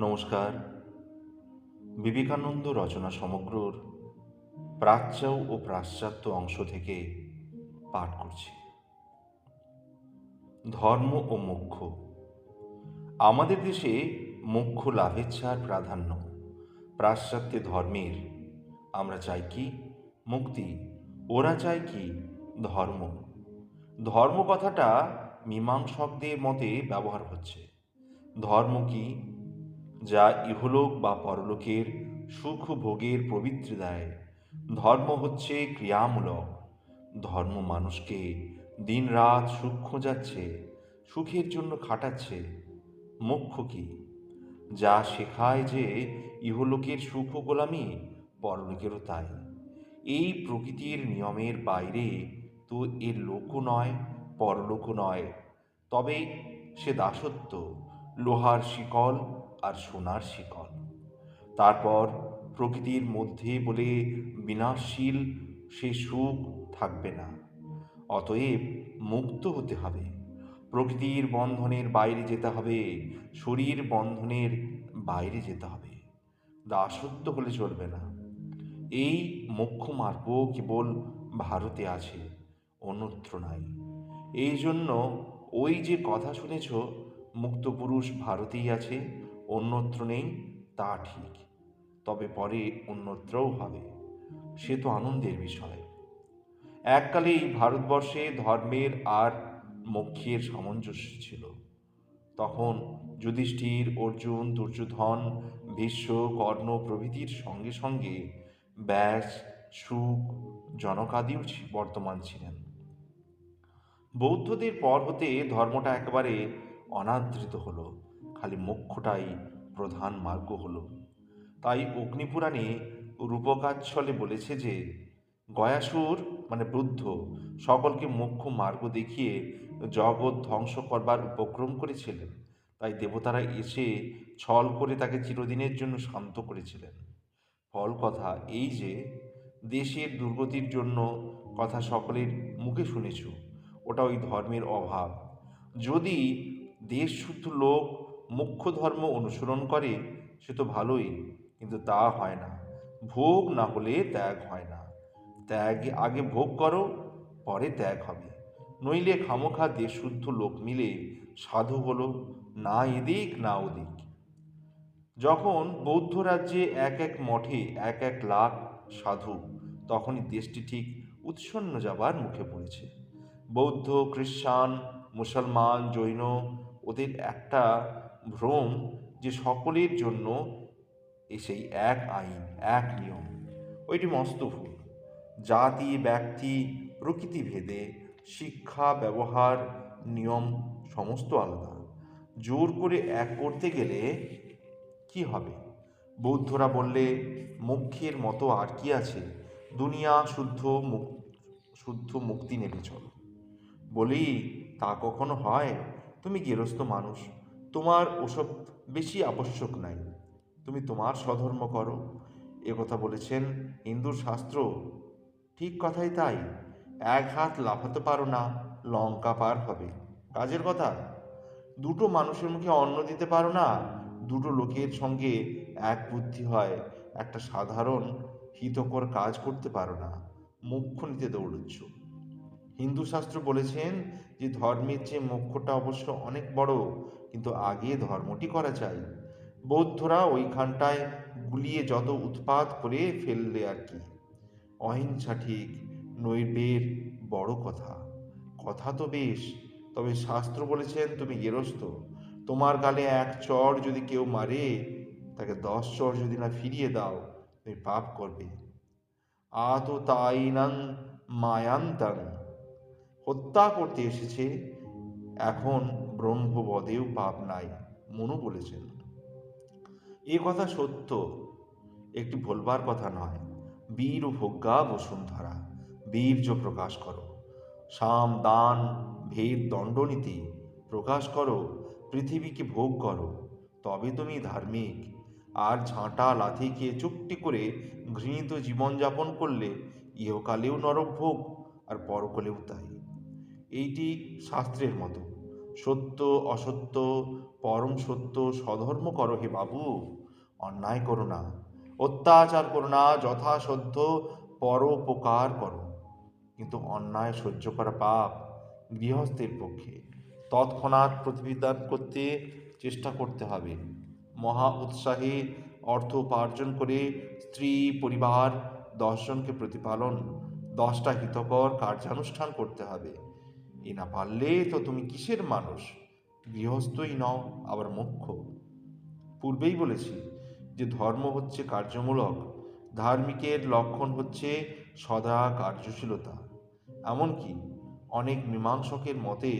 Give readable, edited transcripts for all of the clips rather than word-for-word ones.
নমস্কার। বিবেকানন্দ রচনা সমগ্রর প্রাচ্য ও পাশ্চাত্য অংশ থেকে পাঠ করছি। ধর্ম ও মোক্ষ। আমাদের দেশে মোক্ষ লাভেচ্ছার প্রাধান্য। পাশ্চাত্যে ধর্মের আমরা চাই কি? মুক্তি। ওরা চায় কি? ধর্ম। ধর্ম কথাটা মীমাংসকদের মতে ব্যবহার হচ্ছে। ধর্ম কি? যা ইহলোক বা পরলোকের সুখ ভোগের প্রবৃত্তি দেয়। ধর্ম হচ্ছে ক্রিয়ামূলক। ধর্ম মানুষকে দিনরাত সুখ খোঁজাচ্ছে, সুখের জন্য খাটাচ্ছে। মোক্ষ কি? যা শেখায় যে ইহলোকের সুখ ও গোলামি, পরলোকেরও তাই। এই প্রকৃতির নিয়মের বাইরে তো এর লোকও নয়, পরলোকও নয়। তবে সে দাসত্ব, লোহার শিকল আর সোনার শিকল। তারপর প্রকৃতির মধ্যে বলে বিনাশশীল সে সুখ থাকবে না। অতএব মুক্ত হতে হবে, প্রকৃতির বন্ধনের বাইরে যেতে হবে, শরীর বন্ধনের বাইরে যেতে হবে। দাসত্ব হলে চলবে না। এই মোক্ষ মার্গ কেবল ভারতে আছে, অন্যত্র নাই। এই জন্য ওই যে কথা শুনেছ, মুক্ত পুরুষ ভারতেই আছে, অন্যত্র নেই, তা ঠিক। তবে পরে অন্যত্রও হবে, সে তো আনন্দের বিষয়। এককালেই ভারতবর্ষে ধর্মের আর মোক্ষের সামঞ্জস্য ছিল। তখন যুধিষ্ঠির, অর্জুন, দুর্যোধন, ভীষ্ম, কর্ণ প্রভৃতির সঙ্গে সঙ্গে ব্যাস, শুক, জনকাদিও বর্তমান ছিলেন। বৌদ্ধদের পর হতে ধর্মটা একেবারে অনাদৃত হলো, খালি মোক্ষটাই প্রধান মার্গ হলো। তাই অগ্নিপুরাণে রূপকাচ্ছলে বলেছে যে গয়াসুর মানে বুদ্ধ সকলকে মোক্ষ মার্গ দেখিয়ে জগৎ ধ্বংস করবার উপক্রম করেছিলেন। তাই দেবতারা এসে ছল করে তাকে চিরদিনের জন্য শান্ত করেছিলেন। ফল কথা এই যে দেশের দুর্গতির জন্য কথা সকলের মুখে শুনেছ, ওটা ওই ধর্মের অভাব। যদি দেশ শুদ্ধ লোক মুখ্য ধর্ম অনুসরণ করে সে তো ভালোই, কিন্তু তা হয় না। ভোগ না হলে ত্যাগ হয় না। ত্যাগ আগে ভোগ করো, পরে ত্যাগ হবে। নইলে খামোখা দেশ শুদ্ধ লোক মিলে সাধু হলো, না এদিক না ওদিক। যখন বৌদ্ধ রাজ্যে এক এক মঠে এক এক লাখ সাধু, তখনই দেশটি ঠিক উৎসন্ন যাবার মুখে পড়েছে। বৌদ্ধ, খ্রিস্টান, মুসলমান, জৈন, ওদের একটা ভ্রম যে সকলের জন্য সেই এক আইন, এক নিয়ম। ওইটি মস্ত ভুল। জাতি, ব্যক্তি, প্রকৃতি ভেদে শিক্ষা, ব্যবহার, নিয়ম সমস্ত আলাদা। জোর করে এক করতে গেলে কি হবে? বৌদ্ধরা বললে মোক্ষের মতো আর কি আছে, দুনিয়া শুদ্ধ মুক্তি নেবে চলো। বলি তা কখনো হয়? তুমি গেরস্থ মানুষ, তোমার ওসব বেশি আবশ্যক নাই, তুমি তোমার স্বধর্ম করো। কথা বলেছেন হিন্দুর শাস্ত্র, ঠিক কথাই তাই। এক হাত লাফাতে পারো না, লঙ্কা পার হবে, কাজের কথা। দুটো মানুষের মুখে অন্ন দিতে পারো না, দুটো লোকের সঙ্গে এক বুদ্ধি হয়, একটা সাধারণ হিতকর কাজ করতে পারো না, মোক্ষ নিতে দৌড়চ্ছ। হিন্দু শাস্ত্র বলেছেন যে ধর্মের চেয়ে মোক্ষটা অবশ্য অনেক বড়, কিন্তু আগে ধর্মটি করা চাই। বৌদ্ধরা ওইখানটায় গুলিয়ে যত উৎপাত করে ফেললে আর কি। অহিংসা ঠিক, নৈবের বড় কথা। কথা তো বেশ, তবে শাস্ত্র বলেছেন তুমি গেরস্থ, তোমার গালে এক চড় যদি কেউ মারে, তাকে 10 চড় যদি না ফিরিয়ে দাও, তুমি পাপ করবে। আতো তাইনাং মায়ান্তাং, হত্যা করতে এসেছে, এখন ব্রহ্মবদেও পাপ নাই, মনু বলেছেন। এ কথা সত্য, একটি ভোলবার কথা নয়। বীর ও ভোগ্যা বসুন্ধরা, বীর্য প্রকাশ করো, সাম দান ভেদ দণ্ডনীতি প্রকাশ করো, পৃথিবীকে ভোগ করো, তবে তুমি ধার্মিক। আর ঝাঁটা লাথি খেয়ে চুপটি করে ঘৃণিত জীবনযাপন করলে ইহকালেও নরকভোগ আর পরকালেও তাই। এইটি শাস্ত্রের মতো। সত্য অসত্য, পরম সত্য স্বধর্ম করো হে বাবু, অন্যায় করো না, অত্যাচার করো না, যথাসাধ্য পরোপকার করো। কিন্তু অন্যায় সহ্য করা পাপ গৃহস্থের পক্ষে। তৎক্ষণাৎ প্রতিবিধান করতে চেষ্টা করতে হবে। মহা উৎসাহে অর্থ উপার্জন করে স্ত্রী পরিবার 10 জনকে প্রতিপালন, 10টা হিতকর কার্যানুষ্ঠান করতে হবে। এ না পারলে তো তুমি কিসের মানুষ? গৃহস্থই নও, আবার মোক্ষ। পূর্বেই বলেছি যে ধর্ম হচ্ছে কার্যমূলক, ধার্মিকের লক্ষণ হচ্ছে সদা কার্যশীলতা। এমনকি অনেক মীমাংসকের মতে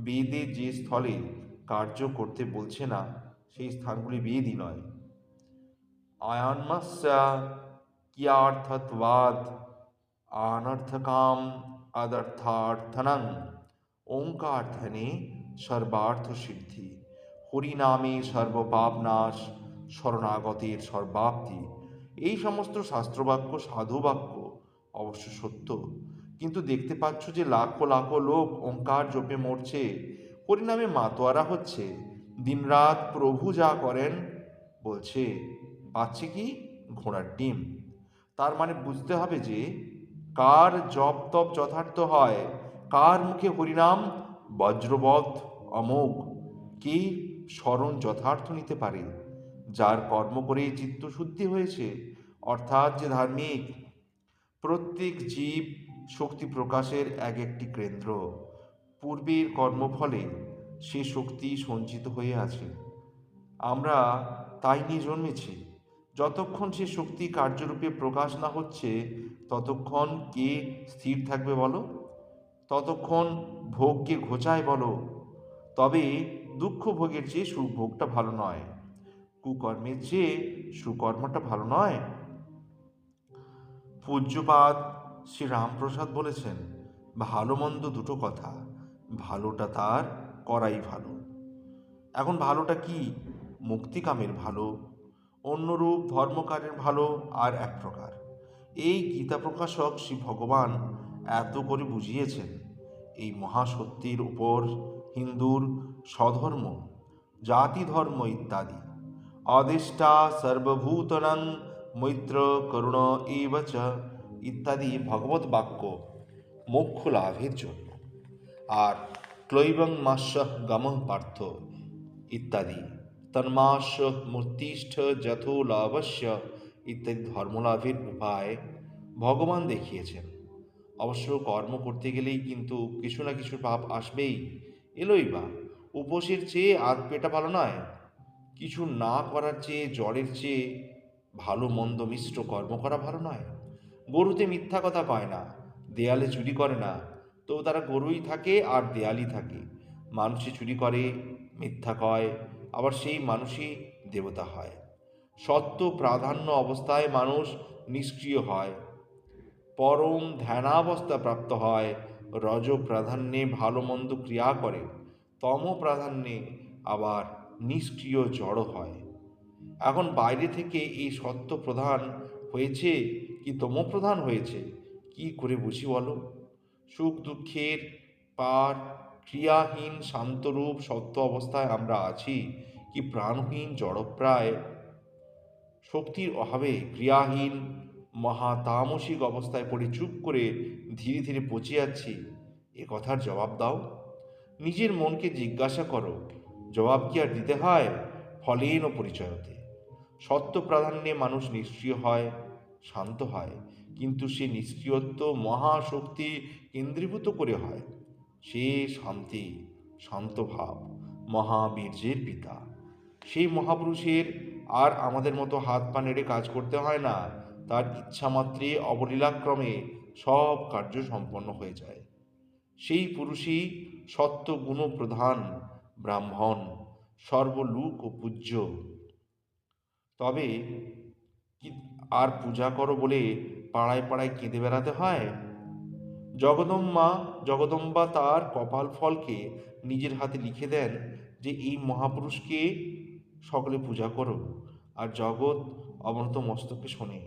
বেদে যে স্থলে কার্য করতে বলছে না, সেই স্থানগুলি বেদই নয়। আয়ান্মাস্য কিয়ার্থত্বাদ অনর্থকাম অদর্থার্থনং ওঙ্কার ধ্যানে সর্বার্থ সিদ্ধি, হরিনামে সর্বপাপনাশ, শরণাগতের সর্বাপ্তি। এই সমস্ত শাস্ত্রবাক্য সাধুবাক্য অবশ্য সত্য, কিন্তু দেখতে পাচ্ছ যে লাখো লাখো লোক ওঙ্কার জপে মরছে, হরিনামে মাতোয়ারা হচ্ছে, দিনরাত প্রভু যা করেন বলছে, পাচ্ছে কি? ঘোড়ার ডিম। তার মানে বুঝতে হবে যে কার জপ তপ যথার্থ হয়, কার মুখে হরিনাম বজ্রবৎ অমোঘ, কে স্মরণ যথার্থ নিতে পারে, যার কর্ম করে চিত্তশুদ্ধি হয়েছে, অর্থাৎ যে ধার্মিক। প্রত্যেক জীব শক্তি প্রকাশের এক একটি কেন্দ্র, পূর্বের কর্মফলে সে শক্তি সঞ্চিত হয়ে আছে। আমরা তাই নিয়ে জন্মেছি। যতক্ষণ সে শক্তি কার্যরূপে প্রকাশ না হচ্ছে, ততক্ষণ কে স্থির থাকবে বলো? ততক্ষণ ভোগকে ঘোচায় বলো? তবে দুঃখ ভোগের চেয়ে সুভোগটা ভালো নয়, কুকর্মের চেয়ে সুকর্মটা ভালো নয়। পূজ্যপাদ শ্রী রামপ্রসাদ বলেছেন, ভালো মন্দ দুটো কথা, ভালোটা তার করাই ভালো। এখন ভালোটা কি? মুক্তিকামের ভালো, অন্যরূপ ধর্মকারের ভালো আর এক প্রকার। এই গীতা প্রকাশক শ্রী ভগবান এত করে বুঝিয়েছেন। এই মহাসত্যের উপর হিন্দুর স্বধর্ম, জাতি ধর্ম ইত্যাদি, অদেষ্টা সর্বভূতনাং মৈত্র করুণ এবচ ইত্যাদি ভগবত বাক্য মোক্ষ লাভের জন্য। আর ক্লৈবং মাস্য গমঃ পার্থ ইত্যাদি তন্মাস মূর্তিষ্ঠ যথো লাভস্য ইত্যাদি ধর্মলাভের উপায় ভগবান দেখিয়েছেন। অবশ্য কর্ম করতে গেলেই কিন্তু কিছু না কিছু পাপ আসবেই, এলোই বা। উপোসের চেয়ে আধ পেটা ভালো নয়, কিছু না করার চেয়ে জ্বরের চেয়ে ভালো মন্দ মিশ্র কর্ম করা ভালো নয়। গরুতে মিথ্যা কথা কয় না, দেয়ালে চুরি করে না, তো তারা গরুই থাকে আর দেয়ালই থাকে। মানুষে চুরি করে, মিথ্যা কয়, আবার সেই মানুষই দেবতা হয়। সত্য প্রাধান্য অবস্থায় মানুষ নিষ্ক্রিয় হয়, পরম ধ্যানাবস্থা প্রাপ্ত হয়, রজ প্রাধান্যে ভালো মন্দ ক্রিয়া করে, তম প্রাধান্যে আবার নিষ্ক্রিয় জড় হয়। এখন বাইরে থেকে এই সত্য প্রধান হয়েছে কি তম প্রধান হয়েছে, কি করে বুঝি বলো? সুখ দুঃখের পার ক্রিয়াহীন শান্তরূপ সত্য অবস্থায় আমরা আছি, কি প্রাণহীন জড়প্রায় শক্তির অভাবে ক্রিয়াহীন মহাতামসিক অবস্থায় পড়ে চুপ করে ধীরে ধীরে পচে যাচ্ছি? এ কথার জবাব দাও। নিজের মনকে জিজ্ঞাসা করো, জবাব কি আর দিতে হয়? ফলেন ও পরিচয়তে। সত্য প্রাধান্যে মানুষ নিষ্ক্রিয় হয়, শান্ত হয়, কিন্তু সে নিষ্ক্রিয়ত্ব মহাশক্তি কেন্দ্রীভূত করে হয়। সে শান্তি, শান্তভাব, মহাবীর্যের পিতা। সেই মহাপুরুষের আর আমাদের মতো হাত পা নেড়ে কাজ করতে হয় না, তার ইচ্ছামাত্রে অবলীলাক্রমে সব কার্য সম্পন্ন হয়ে যায়। সেই পুরুষই সত্য গুণ প্রধান ব্রাহ্মণ, সর্বলোক ও পূজ্য। তবে কি আর পূজা করো বলে পাড়ায় পাড়ায় কেঁদে বেড়াতে হয়? জগদম্বা তার কপাল ফলকে নিজের হাতে লিখে দেন যে এই মহাপুরুষকে সকলে পূজা করো, আর জগৎ অবনত মস্তকে শোনে।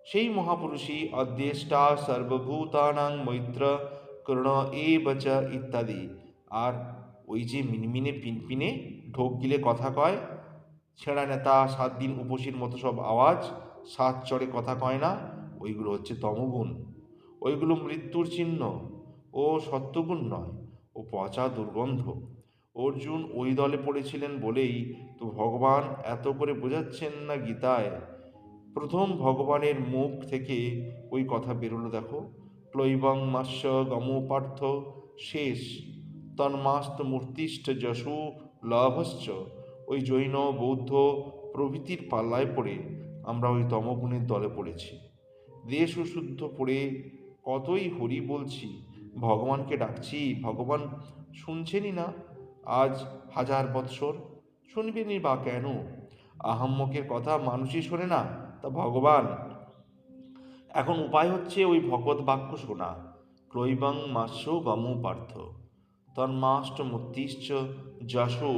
সেই মহাপুরুষই অদ্বেষ্টা সর্বভূতানাং মৈত্র করুণ এবচ ইত্যাদি। আর ওই যে মিনমিনে পিনপিনে ঢোক গিলে কথা কয়, ছেঁড়া নেতা 7 দিন উপসীর মতো সব আওয়াজ, সাত চড়ে কথা কয় না, ওইগুলো হচ্ছে তমগুণ। ওইগুলো মৃত্যুর চিহ্ন। ও সত্যগুণ নয়, ও পচা দুর্গন্ধ। অর্জুন ওই দলে পড়েছিলেন বলেই তো ভগবান এত করে বোঝাচ্ছেন না গীতায়। প্রথম ভগবানের মুখ থেকে ওই কথা বেরোলো দেখো, ক্লৈবং মাস্য গমো পার্থ, শেষ তন্মাস্ত মূর্তিষ্ঠ যশু লাভশ্চ। ওই জৈন বৌদ্ধ প্রভৃতির পাল্লায় পড়ে আমরা ওই তমগুণের দলে পড়েছি। দেশ শুদ্ধ পড়ে কতই হরি বলছি, ভগবানকে ডাকছি, ভগবান শুনছেনই না। আজ 1000 বৎসর শুনবেনই বা কেন? আহাম্মকের কথা মানুষই শোনে না, তা ভগবান? এখন উপায় হচ্ছে ওই ভগবত বাক্য শোনা, ক্লৈবং মাস্য গমু পার্থ, তন্মাষ্ট মূর্তিশ্চ যশো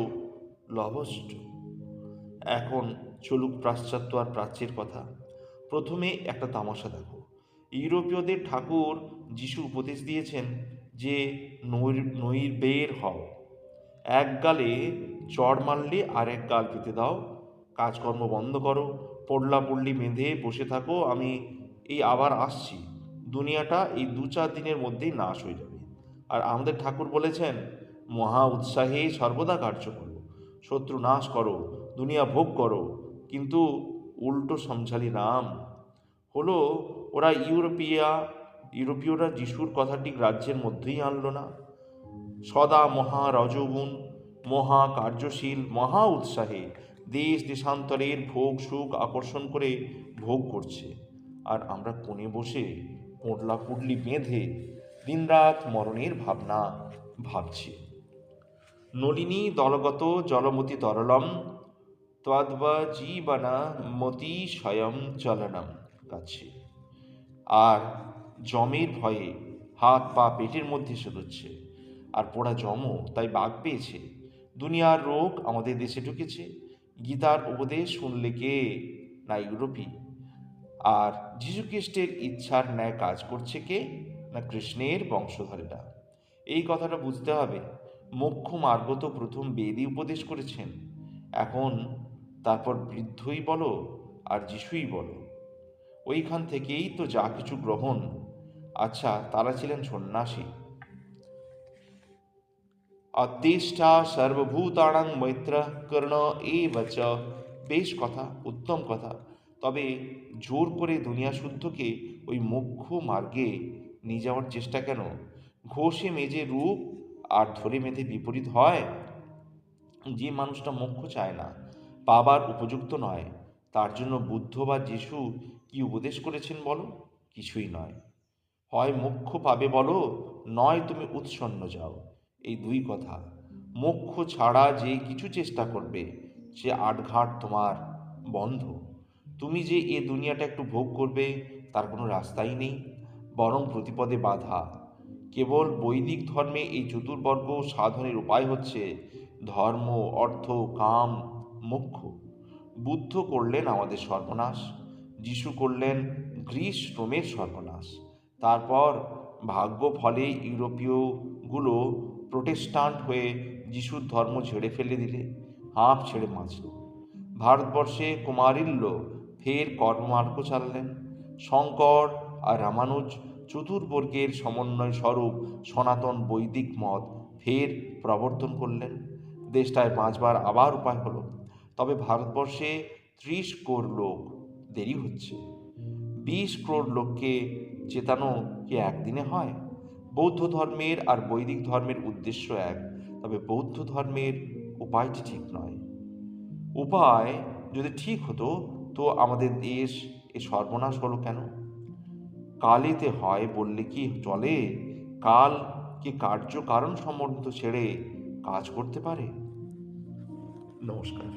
লভষ্ট। এখন চলুক পাশ্চাত্য আর প্রাচ্যের কথা। প্রথমে একটা তামাশা দেখো। ইউরোপীয়দের ঠাকুর যিশু উপদেশ দিয়েছেন যে নইর বের হও, এক গালে চড় মারলে আর এক গাল পেতে দাও, কাজকর্ম বন্ধ করো, পড়লা পড়লি বেঁধে বসে থাকো, আমি এই আবার আসছি। দুনিয়াটা এই 2-4 দিনের মধ্যেই নাশ হয়ে যাবে। আর আমাদের ঠাকুর বলেছেন, মহা উৎসাহে সর্বদা কার্য করো, শত্রু নাশ করো, দুনিয়া ভোগ করো। কিন্তু উল্টো সমঝালি রাম হলো, ওরা ইউরোপীয়রা যিশুর কথাটি গ্রাহ্যের মধ্যেই আনলো না। সদা মহা রজগুণ, মহা কার্যশীল, মহা উৎসাহে দেশ দেশান্তরের ভোগ সুখ আকর্ষণ করে ভোগ করছে। আর আমরা কোণে বসে পোঁটলা পুটলি বেঁধে দিনরাত মরণের ভাবনা ভাবছি। নলিনী দলগত জলমতি তরলম, তদ্বা জীবনা মতি স্বয়ং চলনম গাচ্ছি। আর জমের ভয়ে হাত পা পেটের মধ্যে শুধুচ্ছে। আর পোড়া জমও তাই বাগ পেয়েছে। দুনিয়ার রোগ আমাদের দেশে ঢুকেছে। গীতার উপদেশ শুনলে কে? না ইউরোপী। আর যীশুখ্রিস্টের ইচ্ছার ন্যায় কাজ করছে কে? না কৃষ্ণের বংশধরেরা। এই কথাটা বুঝতে হবে। মোক্ষ মার্গ তো প্রথম বেদই উপদেশ করেছেন। এখন তারপর বৃদ্ধই বলো আর যিশুই বলো, ওইখান থেকেই তো যা কিছু গ্রহণ। আচ্ছা, তারা ছিলেন সন্ন্যাসী। অত্যেষ্টা সর্বভূতানাং মৈত্র কর্ণ এব চ। বেশ কথা, উত্তম কথা। তবে জোর করে দুনিয়া শুদ্ধকে ওই মোক্ষ মার্গে নিয়ে যাওয়ার চেষ্টা কেন? ঘষে মেজে রূপ আর ধরে মেধে বিপরীত হয়। যে মানুষটা মোক্ষ চায় না, পাবার উপযুক্ত নয়, তার জন্য বুদ্ধ বা যিশু কি উপদেশ করেছেন বলো? কিছুই নয়। হয় মোক্ষ পাবে বলো, নয় তুমি উৎসন্ন যাও। এই দুই কথা। মোক্ষ ছাড়া যে কিছু চেষ্টা করবে, সে আটঘাট তোমার বন্ধ। তুমি যে এ দুনিয়াটা একটু ভোগ করবে, তার কোনো রাস্তাই নেই, বরং প্রতিপদে বাধা। কেবল বৈদিক ধর্মে এই চতুর্বর্গ সাধনের উপায় হচ্ছে ধর্ম, অর্থ, কাম, মোক্ষ। বুদ্ধ করলেন আমাদের সর্বনাশ, যিশু করলেন গ্রিস রোমের সর্বনাশ। তারপর ভাগ্য ফলে ইউরোপীয়গুলো প্রোটেস্টান্ট হয়ে যিশুর ধর্ম ঝেড়ে ফেলে দিলে, হাঁপ ছেড়ে বাঁচল। ভারতবর্ষে কুমারিল্য ফের কর্মমার্গ চাললেন। শঙ্কর আর রামানুজ চতুর্বর্গের সমন্বয় স্বরূপ সনাতন বৈদিক মত ফের প্রবর্তন করলেন। দেশটায় বাঁচবার আবার উপায় হলো। তবে ভারতবর্ষে 30 কোটি লোক, দেরি হচ্ছে। 20 কোটি লোককে চেতানো কি একদিনে হয়? বৌদ্ধ ধর্মের আর বৈদিক ধর্মের উদ্দেশ্য এক, তবে বৌদ্ধ ধর্মের উপায়টি ঠিক নয়। উপায় যদি ঠিক হতো তো আমাদের দেশ এ সর্বনাশ হলো কেন? কালেতে হয় বললে কি চলে? কাল কি কার্য কারণ সম্বন্ধ ছেড়ে কাজ করতে পারে? নমস্কার।